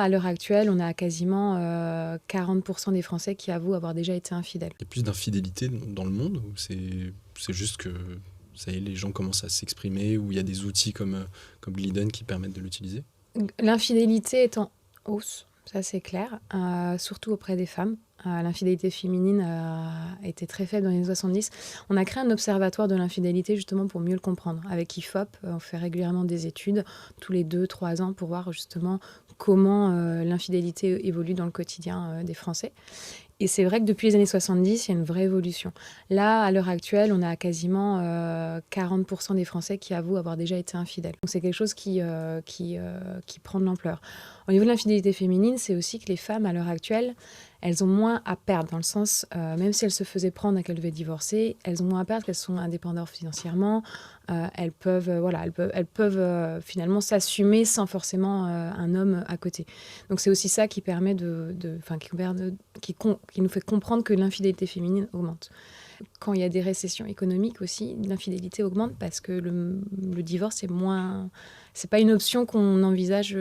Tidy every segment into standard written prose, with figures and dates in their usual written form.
à l'heure actuelle, on a quasiment 40% des Français qui avouent avoir déjà été infidèles. Il y a plus d'infidélité dans le monde ou c'est juste que ça y est, les gens commencent à s'exprimer ou il y a des outils comme Glidden qui permettent de l'utiliser? L'infidélité est en hausse, ça c'est clair, surtout auprès des femmes. L'infidélité féminine a été très faible dans les années 70. On a créé un observatoire de l'infidélité justement pour mieux le comprendre. Avec IFOP, on fait régulièrement des études tous les 2-3 ans pour voir justement comment l'infidélité évolue dans le quotidien des Français. Et c'est vrai que depuis les années 70, il y a une vraie évolution. Là, à l'heure actuelle, on a quasiment 40% des Français qui avouent avoir déjà été infidèles. Donc c'est quelque chose qui prend de l'ampleur. Au niveau de l'infidélité féminine, c'est aussi que les femmes, à l'heure actuelle, elles ont moins à perdre, dans le sens, même si elles se faisaient prendre et qu'elles devaient divorcer, elles ont moins à perdre, qu'elles sont indépendantes financièrement, elles peuvent finalement s'assumer sans forcément un homme à côté. Donc c'est aussi ça qui permet qui nous fait comprendre que l'infidélité féminine augmente. Quand il y a des récessions économiques aussi, l'infidélité augmente parce que le divorce c'est pas une option qu'on envisage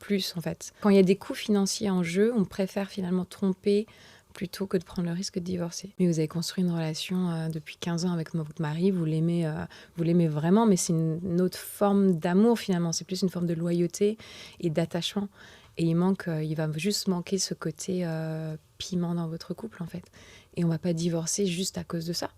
plus en fait. Quand il y a des coûts financiers en jeu, on préfère finalement tromper plutôt que de prendre le risque de divorcer. Mais vous avez construit une relation depuis 15 ans avec votre mari, vous l'aimez vraiment, mais c'est une autre forme d'amour finalement, c'est plus une forme de loyauté et d'attachement. Et il va juste manquer ce côté piment dans votre couple en fait. Et on va pas divorcer juste à cause de ça.